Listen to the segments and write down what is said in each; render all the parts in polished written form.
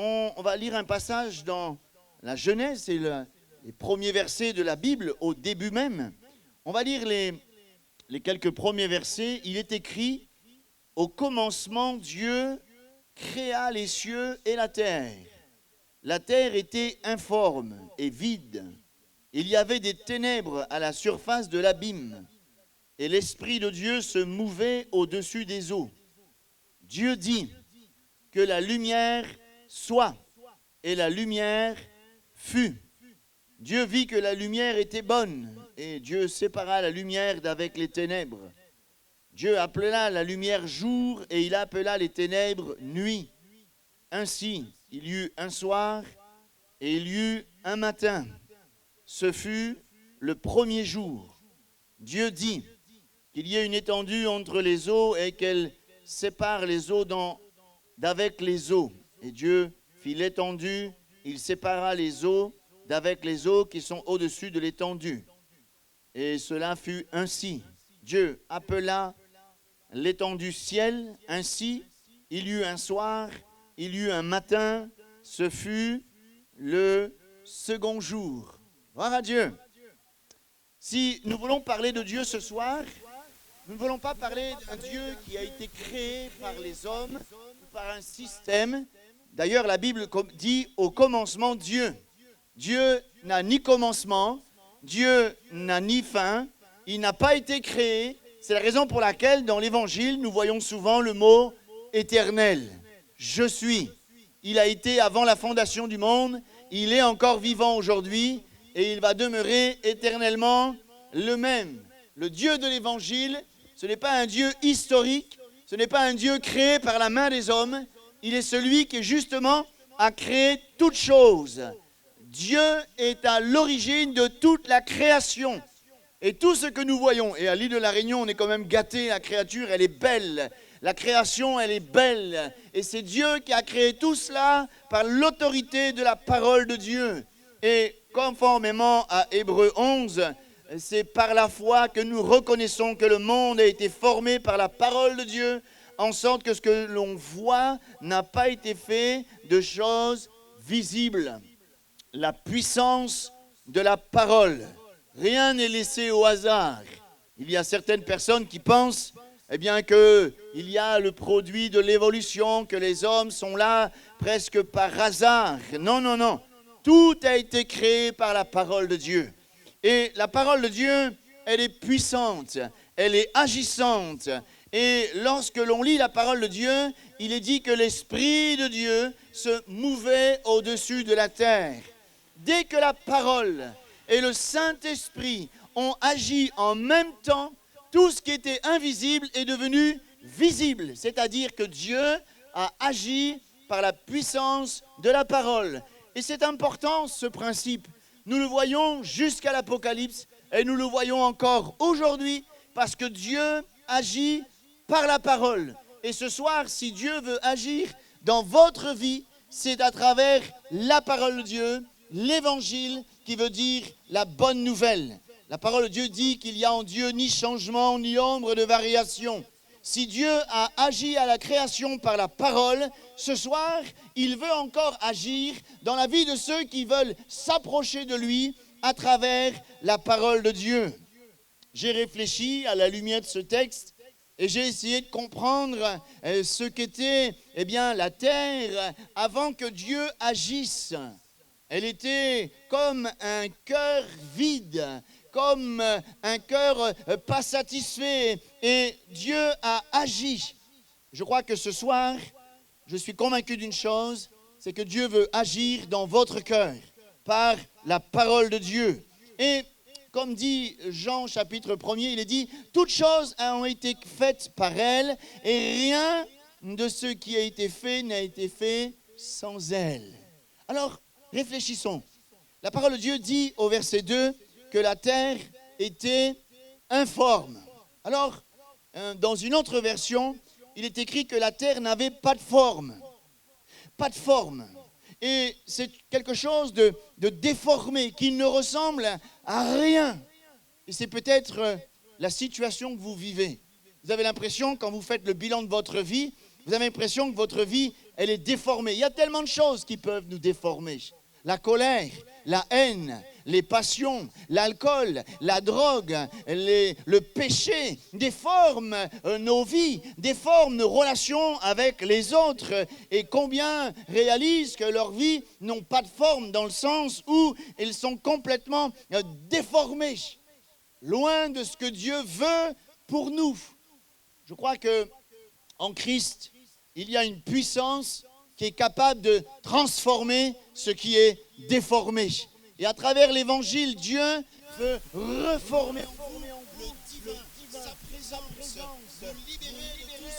On va lire un passage dans la Genèse, c'est les premiers versets de la Bible, au début même. On va lire les quelques premiers versets. Il est écrit, « Au commencement, Dieu créa les cieux et la terre. La terre était informe et vide. Il y avait des ténèbres à la surface de l'abîme, et l'Esprit de Dieu se mouvait au-dessus des eaux. Dieu dit que la lumière soit, et la lumière fut. Dieu vit que la lumière était bonne, et Dieu sépara la lumière d'avec les ténèbres. Dieu appela la lumière jour, et il appela les ténèbres nuit. Ainsi, il y eut un soir, et il y eut un matin. Ce fut le premier jour. Dieu dit qu'il y ait une étendue entre les eaux et qu'elle sépare les eaux d'avec les eaux. Et Dieu fit l'étendue, il sépara les eaux d'avec les eaux qui sont au-dessus de l'étendue. Et cela fut ainsi. Dieu appela l'étendue ciel. Ainsi, il y eut un soir, il y eut un matin. Ce fut le second jour. Gloire à Dieu. Si nous voulons parler de Dieu ce soir, nous ne voulons pas parler d'un Dieu qui a été créé par les hommes ou par un système. D'ailleurs, la Bible dit au commencement Dieu. Dieu n'a ni commencement, Dieu n'a ni fin, il n'a pas été créé. C'est la raison pour laquelle dans l'Évangile, nous voyons souvent le mot éternel. Je suis. Il a été avant la fondation du monde, il est encore vivant aujourd'hui et il va demeurer éternellement le même. Le Dieu de l'Évangile, ce n'est pas un Dieu historique, ce n'est pas un Dieu créé par la main des hommes, il est celui qui justement a créé toutes choses. Dieu est à l'origine de toute la création. Et tout ce que nous voyons, et à l'île de la Réunion, on est quand même gâté, la créature, elle est belle. La création, elle est belle. Et c'est Dieu qui a créé tout cela par l'autorité de la parole de Dieu. Et conformément à Hébreux 11, c'est par la foi que nous reconnaissons que le monde a été formé par la parole de Dieu, en sorte que ce que l'on voit n'a pas été fait de choses visibles. La puissance de la parole. Rien n'est laissé au hasard. Il y a certaines personnes qui pensent qu'il y a le produit de l'évolution, que les hommes sont là presque par hasard. Non, non, non. Tout a été créé par la parole de Dieu. Et la parole de Dieu, elle est puissante, elle est agissante. Et lorsque l'on lit la parole de Dieu, il est dit que l'Esprit de Dieu se mouvait au-dessus de la terre. Dès que la parole et le Saint-Esprit ont agi en même temps, tout ce qui était invisible est devenu visible. C'est-à-dire que Dieu a agi par la puissance de la parole. Et c'est important ce principe. Nous le voyons jusqu'à l'Apocalypse et nous le voyons encore aujourd'hui parce que Dieu agit par la parole. Et ce soir, si Dieu veut agir dans votre vie, c'est à travers la parole de Dieu, l'Évangile qui veut dire la bonne nouvelle. La parole de Dieu dit qu'il n'y a en Dieu ni changement ni ombre de variation. Si Dieu a agi à la création par la parole, ce soir, il veut encore agir dans la vie de ceux qui veulent s'approcher de lui à travers la parole de Dieu. J'ai réfléchi à la lumière de ce texte et j'ai essayé de comprendre ce qu'était la terre avant que Dieu agisse. Elle était comme un cœur vide, comme un cœur pas satisfait. Et Dieu a agi. Je crois que ce soir, je suis convaincu d'une chose, c'est que Dieu veut agir dans votre cœur par la parole de Dieu. Et comme dit Jean chapitre 1er, il est dit « Toutes choses ont été faites par elle et rien de ce qui a été fait n'a été fait sans elle. » Alors, réfléchissons. La parole de Dieu dit au verset 2 que la terre était informe. Alors, dans une autre version, il est écrit que la terre n'avait pas de forme. Pas de forme. Et c'est quelque chose de déformé, qui ne ressemble à rien. Et c'est peut-être la situation que vous vivez. Vous avez l'impression, quand vous faites le bilan de votre vie, vous avez l'impression que votre vie, elle est déformée. Il y a tellement de choses qui peuvent nous déformer. La colère, la haine, les passions, l'alcool, la drogue, le péché déforment nos vies, déforment nos relations avec les autres. Et combien réalisent que leurs vies n'ont pas de forme dans le sens où elles sont complètement déformées, loin de ce que Dieu veut pour nous. Je crois que en Christ, il y a une puissance qui est capable de transformer ce qui est déformé. Et à travers l'évangile, Dieu veut reformer en vous le divin, sa présence, vous libérer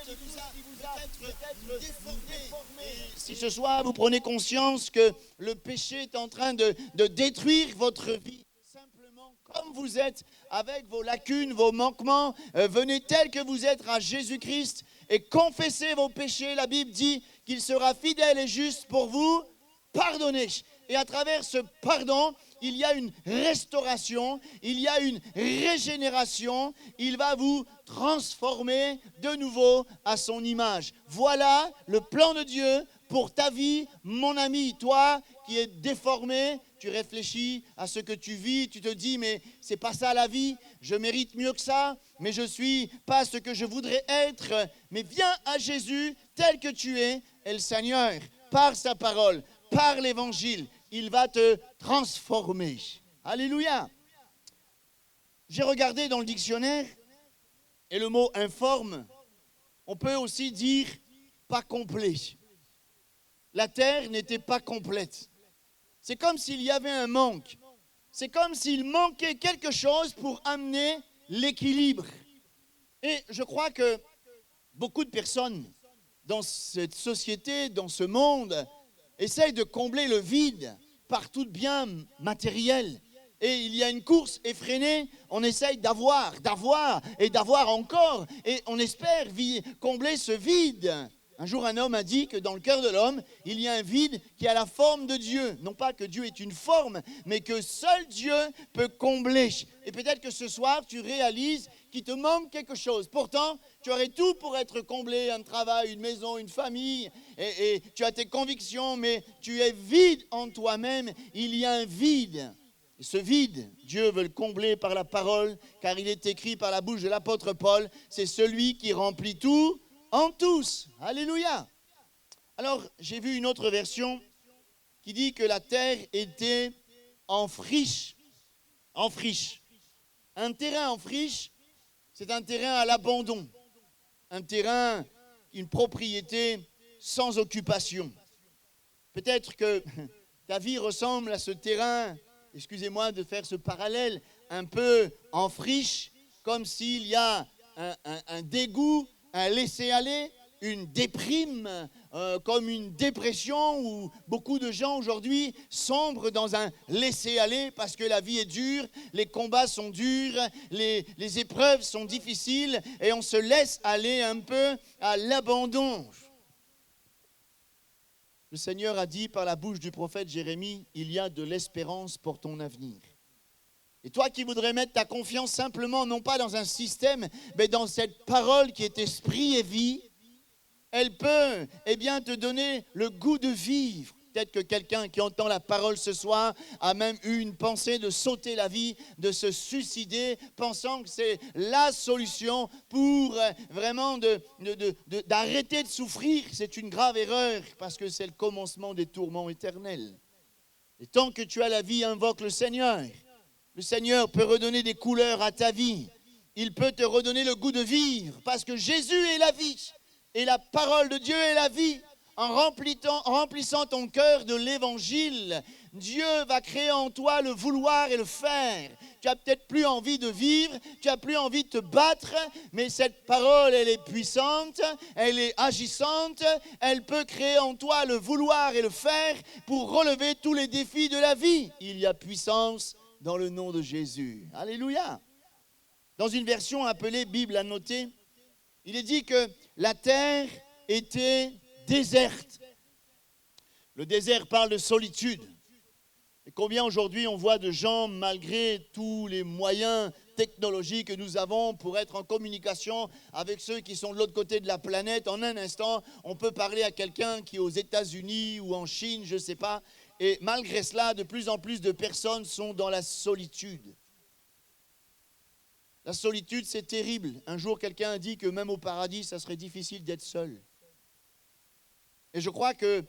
de tout ce qui vous a peut-être déformé. Et si ce soir vous prenez conscience que le péché est en train de détruire votre vie, simplement comme vous êtes, avec vos lacunes, vos manquements, venez tel que vous êtes à Jésus-Christ et confessez vos péchés. La Bible dit qu'il sera fidèle et juste pour vous pardonner. Et à travers ce pardon, il y a une restauration, il y a une régénération. Il va vous transformer de nouveau à son image. Voilà le plan de Dieu pour ta vie, mon ami. Toi qui es déformé, tu réfléchis à ce que tu vis, tu te dis, mais c'est pas ça la vie, je mérite mieux que ça, mais je suis pas ce que je voudrais être. Mais viens à Jésus tel que tu es, et le Seigneur, par sa parole, par l'évangile, il va te transformer. Alléluia. J'ai regardé dans le dictionnaire, et le mot informe, on peut aussi dire pas complet. La terre n'était pas complète. C'est comme s'il y avait un manque. C'est comme s'il manquait quelque chose pour amener l'équilibre. Et je crois que beaucoup de personnes dans cette société, dans ce monde, essayent de combler le vide par tout bien matériel. Et il y a une course effrénée, on essaye d'avoir et d'avoir encore. Et on espère combler ce vide. Un jour, un homme a dit que dans le cœur de l'homme, il y a un vide qui a la forme de Dieu. Non pas que Dieu est une forme, mais que seul Dieu peut combler. Et peut-être que ce soir, tu réalises qu'il te manque quelque chose. Pourtant, tu aurais tout pour être comblé, un travail, une maison, une famille, et tu as tes convictions, mais tu es vide en toi-même. Il y a un vide. Et ce vide, Dieu veut le combler par la parole, car il est écrit par la bouche de l'apôtre Paul, c'est celui qui remplit tout en tous. Alléluia. Alors, j'ai vu une autre version qui dit que la terre était en friche. En friche. Un terrain en friche, c'est un terrain à l'abandon. Un terrain, une propriété sans occupation. Peut-être que ta vie ressemble à ce terrain, excusez-moi de faire ce parallèle, un peu en friche, comme s'il y a un dégoût, un laisser-aller, une déprime, comme une dépression où beaucoup de gens aujourd'hui sombrent dans un laisser-aller parce que la vie est dure, les combats sont durs, les épreuves sont difficiles et on se laisse aller un peu à l'abandon. Le Seigneur a dit par la bouche du prophète Jérémie, il y a de l'espérance pour ton avenir. Et toi qui voudrais mettre ta confiance simplement, non pas dans un système, mais dans cette parole qui est esprit et vie, elle peut te donner le goût de vivre. Peut-être que quelqu'un qui entend la parole ce soir a même eu une pensée de sauter la vie, de se suicider, pensant que c'est la solution pour vraiment d'arrêter de souffrir. C'est une grave erreur parce que c'est le commencement des tourments éternels. Et tant que tu as la vie, invoque le Seigneur. Le Seigneur peut redonner des couleurs à ta vie. Il peut te redonner le goût de vivre parce que Jésus est la vie et la parole de Dieu est la vie. En remplissant ton cœur de l'évangile, Dieu va créer en toi le vouloir et le faire. Tu n'as peut-être plus envie de vivre, tu n'as plus envie de te battre, mais cette parole, elle est puissante, elle est agissante, elle peut créer en toi le vouloir et le faire pour relever tous les défis de la vie. Il y a puissance dans le nom de Jésus. Alléluia. Dans une version appelée Bible annotée, il est dit que la terre était déserte. Le désert parle de solitude. Et combien aujourd'hui on voit de gens, malgré tous les moyens technologie que nous avons pour être en communication avec ceux qui sont de l'autre côté de la planète. En un instant, on peut parler à quelqu'un qui est aux États-Unis ou en Chine, je ne sais pas. Et malgré cela, de plus en plus de personnes sont dans la solitude. La solitude, c'est terrible. Un jour, quelqu'un a dit que même au paradis, ça serait difficile d'être seul. Et je crois que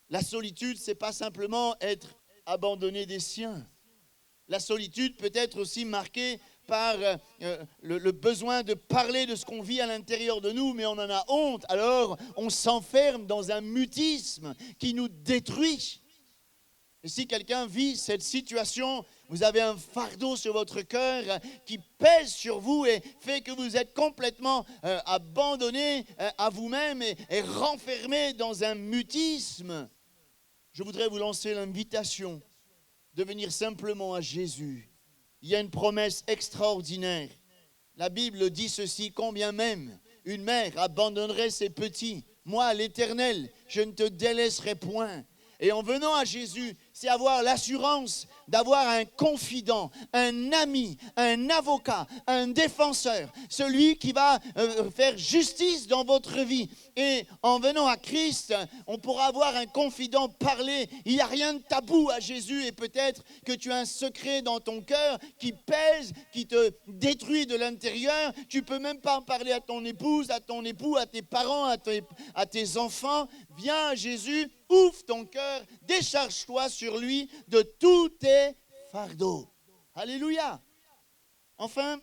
la solitude, ce n'est pas simplement être abandonné des siens. La solitude peut être aussi marquée par le besoin de parler de ce qu'on vit à l'intérieur de nous, mais on en a honte. Alors, on s'enferme dans un mutisme qui nous détruit. Et si quelqu'un vit cette situation, vous avez un fardeau sur votre cœur qui pèse sur vous et fait que vous êtes complètement abandonné à vous-même et renfermé dans un mutisme. Je voudrais vous lancer l'invitation de venir simplement à Jésus. Il y a une promesse extraordinaire. La Bible dit ceci: combien même une mère abandonnerait ses petits, moi, l'Éternel, je ne te délaisserai point. Et en venant à Jésus, c'est avoir l'assurance d'avoir un confident, un ami, un avocat, un défenseur, celui qui va faire justice dans votre vie. Et en venant à Christ, on pourra avoir un confident, parler. Il n'y a rien de tabou à Jésus, et peut-être que tu as un secret dans ton cœur qui pèse, qui te détruit de l'intérieur. Tu ne peux même pas en parler à ton épouse, à ton époux, à tes parents, à tes enfants. Viens à Jésus, ouvre ton cœur, décharge-toi sur lui de tous tes fardeaux. Alléluia. Enfin,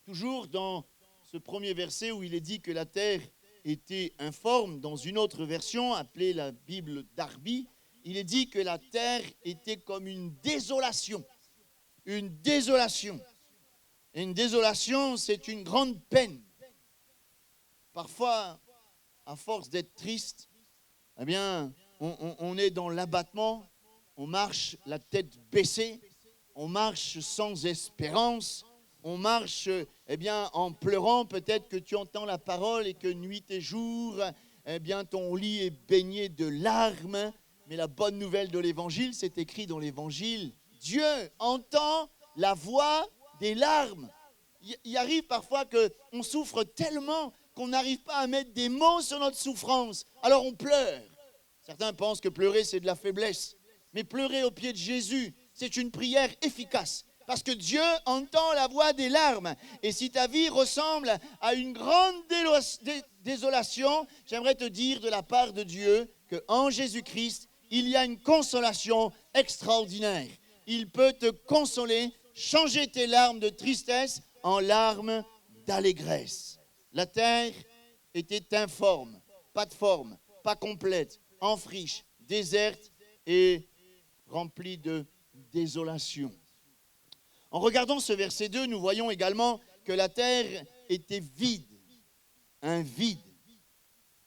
toujours dans ce premier verset où il est dit que la terre était informe, dans une autre version appelée la Bible Darby, il est dit que la terre était comme une désolation. Une désolation. Et une désolation, c'est une grande peine. Parfois, à force d'être triste, eh bien, on est dans l'abattement, on marche la tête baissée, on marche sans espérance, on marche eh bien, en pleurant. Peut-être que tu entends la parole et que nuit et jour, eh bien, ton lit est baigné de larmes. Mais la bonne nouvelle de l'Évangile, c'est écrit dans l'Évangile, Dieu entend la voix des larmes. Il arrive parfois qu'on souffre tellement qu'on n'arrive pas à mettre des mots sur notre souffrance. Alors on pleure. Certains pensent que pleurer, c'est de la faiblesse. Mais pleurer au pied de Jésus, c'est une prière efficace. Parce que Dieu entend la voix des larmes. Et si ta vie ressemble à une grande désolation, j'aimerais te dire de la part de Dieu qu'en Jésus-Christ, il y a une consolation extraordinaire. Il peut te consoler, changer tes larmes de tristesse en larmes d'allégresse. La terre était informe, pas de forme, pas complète, en friche, déserte et remplie de désolation. En regardant ce verset 2, nous voyons également que la terre était vide, un vide.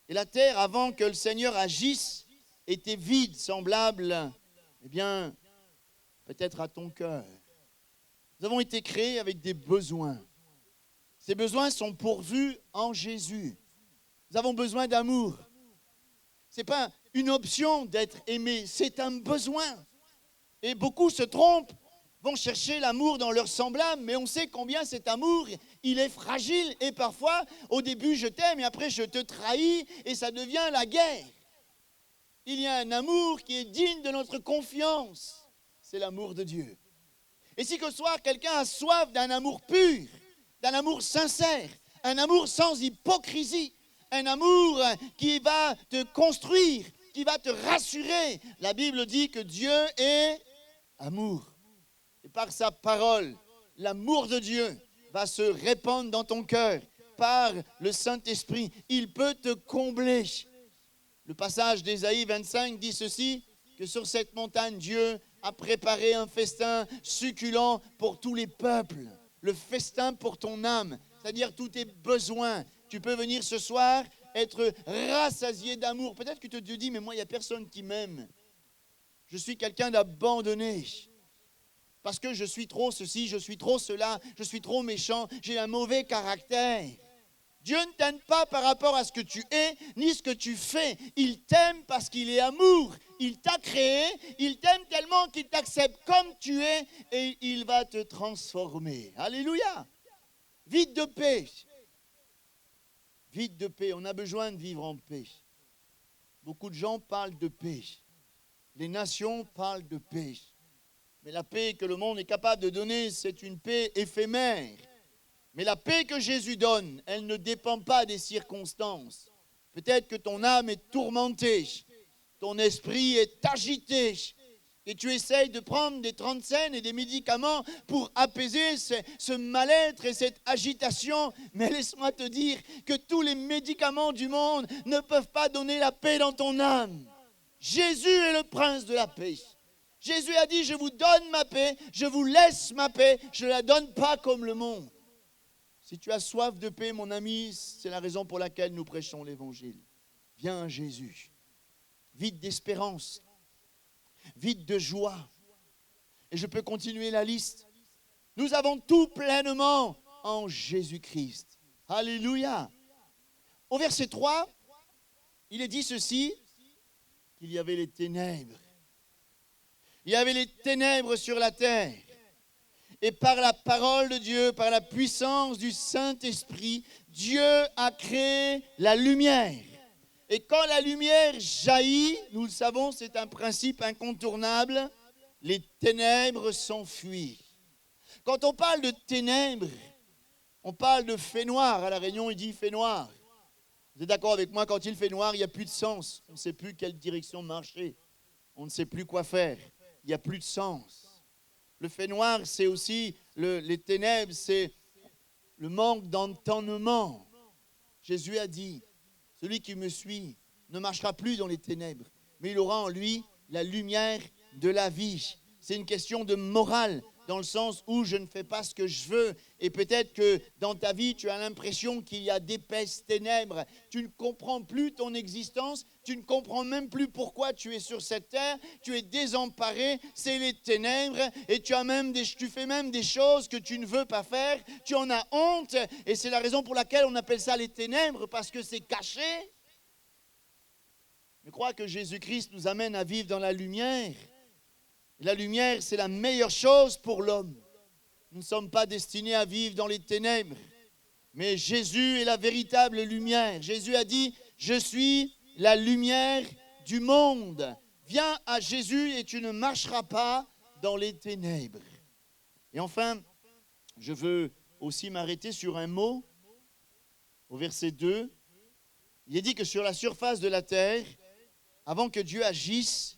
Et la terre, avant que le Seigneur agisse, était vide, semblable, eh bien, peut-être à ton cœur. Nous avons été créés avec des besoins. Ces besoins sont pourvus en Jésus. Nous avons besoin d'amour. Ce n'est pas une option d'être aimé, c'est un besoin. Et beaucoup se trompent, vont chercher l'amour dans leur semblable, mais on sait combien cet amour, il est fragile. Et parfois, au début, je t'aime et après, je te trahis et ça devient la guerre. Il y a un amour qui est digne de notre confiance. C'est l'amour de Dieu. Et si que ce soir, quelqu'un a soif d'un amour pur, d'un amour sincère, un amour sans hypocrisie, un amour qui va te construire, qui va te rassurer. La Bible dit que Dieu est amour. Et par sa parole, l'amour de Dieu va se répandre dans ton cœur par le Saint-Esprit. Il peut te combler. Le passage d'Ésaïe 25 dit ceci, que sur cette montagne, Dieu a préparé un festin succulent pour tous les peuples. Le festin pour ton âme, c'est-à-dire tous tes besoins. Tu peux venir ce soir être rassasié d'amour. Peut-être que tu te dis, mais moi, il n'y a personne qui m'aime. Je suis quelqu'un d'abandonné. Parce que je suis trop ceci, je suis trop cela, je suis trop méchant, j'ai un mauvais caractère. Dieu ne t'aime pas par rapport à ce que tu es, ni ce que tu fais. Il t'aime parce qu'il est amour. il t'a créé, il t'aime tellement qu'il t'accepte comme tu es et il va te transformer. Alléluia. Vite de paix. Vite de paix. On a besoin de vivre en paix. Beaucoup de gens parlent de paix. Les nations parlent de paix. Mais la paix que le monde est capable de donner, c'est une paix éphémère. Mais la paix que Jésus donne, elle ne dépend pas des circonstances. Peut-être que ton âme est tourmentée, ton esprit est agité, et tu essayes de prendre des 30 et des médicaments pour apaiser ce mal-être et cette agitation. Mais laisse-moi te dire que tous les médicaments du monde ne peuvent pas donner la paix dans ton âme. Jésus est le prince de la paix. Jésus a dit, je vous donne ma paix, je vous laisse ma paix, je ne la donne pas comme le monde. Si tu as soif de paix, mon ami, c'est la raison pour laquelle nous prêchons l'évangile. Viens à Jésus, vide d'espérance, vide de joie. Et je peux continuer la liste. Nous avons tout pleinement en Jésus-Christ. Alléluia. Au verset 3, il est dit ceci, qu'il y avait les ténèbres. Il y avait les ténèbres sur la terre. Et par la parole de Dieu, par la puissance du Saint-Esprit, Dieu a créé la lumière. Et quand la lumière jaillit, nous le savons, c'est un principe incontournable, les ténèbres s'enfuient. Quand on parle de ténèbres, on parle de fait noir. À La Réunion, il dit fait noir. Vous êtes d'accord avec moi, quand il fait noir, il n'y a plus de sens. On ne sait plus quelle direction marcher. On ne sait plus quoi faire. Il n'y a plus de sens. Le fait noir, c'est aussi les ténèbres, c'est le manque d'entendement. Jésus a dit, celui qui me suit ne marchera plus dans les ténèbres, mais il aura en lui la lumière de la vie. C'est une question de morale, dans le sens où je ne fais pas ce que je veux. Et peut-être que dans ta vie, tu as l'impression qu'il y a d'épaisses ténèbres. Tu ne comprends plus ton existence. Tu ne comprends même plus pourquoi tu es sur cette terre. Tu es désemparé. C'est les ténèbres. Et tu fais même des choses que tu ne veux pas faire. Tu en as honte. Et c'est la raison pour laquelle on appelle ça les ténèbres, parce que c'est caché. Je crois que Jésus-Christ nous amène à vivre dans la lumière. La lumière, c'est la meilleure chose pour l'homme. Nous ne sommes pas destinés à vivre dans les ténèbres. Mais Jésus est la véritable lumière. Jésus a dit, je suis la lumière du monde. Viens à Jésus et tu ne marcheras pas dans les ténèbres. Et enfin, je veux aussi m'arrêter sur un mot. Au verset 2, il est dit que sur la surface de la terre, avant que Dieu agisse,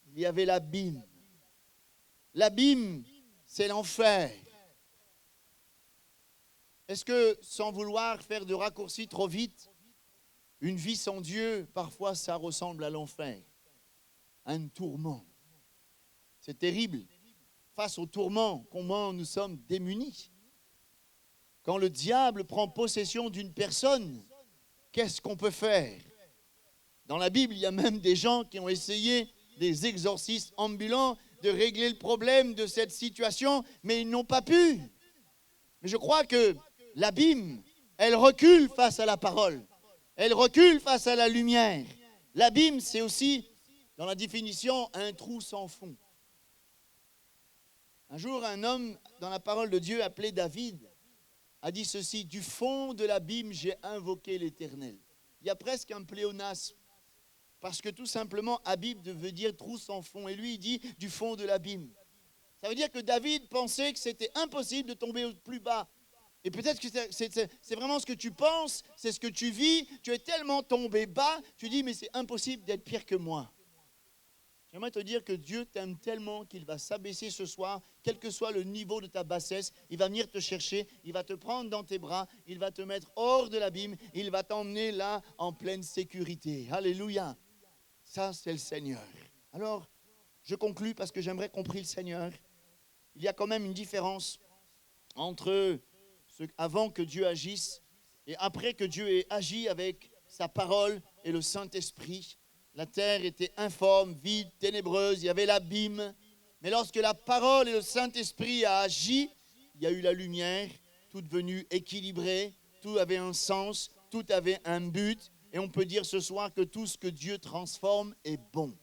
il y avait l'abîme. L'abîme, c'est l'enfer. Est-ce que, sans vouloir faire de raccourcis trop vite, une vie sans Dieu, parfois, ça ressemble à l'enfer, à un tourment. C'est terrible. Face au tourment, comment nous sommes démunis. Quand le diable prend possession d'une personne, qu'est-ce qu'on peut faire? Dans la Bible, il y a même des gens qui ont essayé, des exorcistes ambulants, de régler le problème de cette situation, mais ils n'ont pas pu. Mais je crois que l'abîme, elle recule face à la parole. Elle recule face à la lumière. L'abîme, c'est aussi, dans la définition, un trou sans fond. Un jour, un homme, dans la parole de Dieu, appelé David, a dit ceci, « Du fond de l'abîme, j'ai invoqué l'Éternel. » Il y a presque un pléonasme. Parce que tout simplement, abîme veut dire trou sans fond. Et lui, il dit du fond de l'abîme. Ça veut dire que David pensait que c'était impossible de tomber au plus bas. Et peut-être que c'est vraiment ce que tu penses, c'est ce que tu vis. Tu es tellement tombé bas, tu dis, mais c'est impossible d'être pire que moi. J'aimerais te dire que Dieu t'aime tellement qu'il va s'abaisser ce soir, quel que soit le niveau de ta bassesse. Il va venir te chercher, il va te prendre dans tes bras, il va te mettre hors de l'abîme, il va t'emmener là en pleine sécurité. Alléluia. Ça, c'est le Seigneur. Alors, je conclus parce que j'aimerais qu'on prie le Seigneur. Il y a quand même une différence entre avant que Dieu agisse et après que Dieu ait agi avec sa parole et le Saint-Esprit. La terre était informe, vide, ténébreuse, il y avait l'abîme. Mais lorsque la parole et le Saint-Esprit a agi, il y a eu la lumière, tout devenu équilibré, tout avait un sens, tout avait un but. Et on peut dire ce soir que tout ce que Dieu transforme est bon.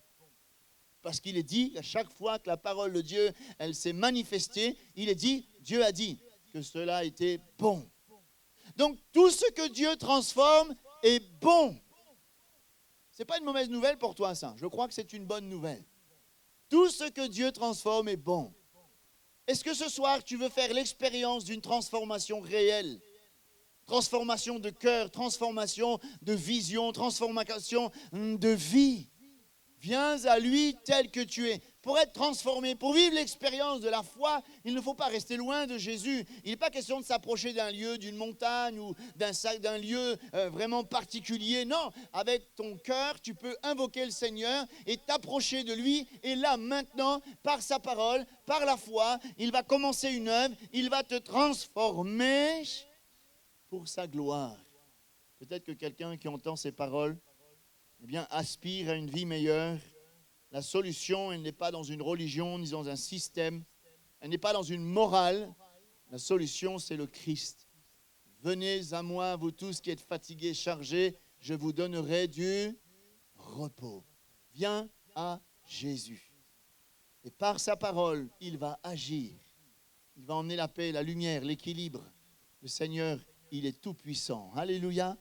Parce qu'il est dit, à chaque fois que la parole de Dieu, elle s'est manifestée, il est dit, Dieu a dit que cela était bon. Donc, tout ce que Dieu transforme est bon. Ce n'est pas une mauvaise nouvelle pour toi, ça. Je crois que c'est une bonne nouvelle. Tout ce que Dieu transforme est bon. Est-ce que ce soir, tu veux faire l'expérience d'une transformation réelle? Transformation de cœur, transformation de vision, transformation de vie. Viens à lui tel que tu es. Pour être transformé, pour vivre l'expérience de la foi, il ne faut pas rester loin de Jésus. Il n'est pas question de s'approcher d'un lieu, d'une montagne ou d'un lieu vraiment particulier. Non, avec ton cœur, tu peux invoquer le Seigneur et t'approcher de lui. Et là, maintenant, par sa parole, par la foi, il va commencer une œuvre, il va te transformer pour sa gloire. Peut-être que quelqu'un qui entend ces paroles, eh bien, aspire à une vie meilleure. La solution, elle n'est pas dans une religion ni dans un système. Elle n'est pas dans une morale. La solution, c'est le Christ. Venez à moi, vous tous qui êtes fatigués, chargés, je vous donnerai du repos. Viens à Jésus. Et par sa parole, il va agir. Il va emmener la paix, la lumière, l'équilibre. Le Seigneur, il est tout puissant. Alléluia.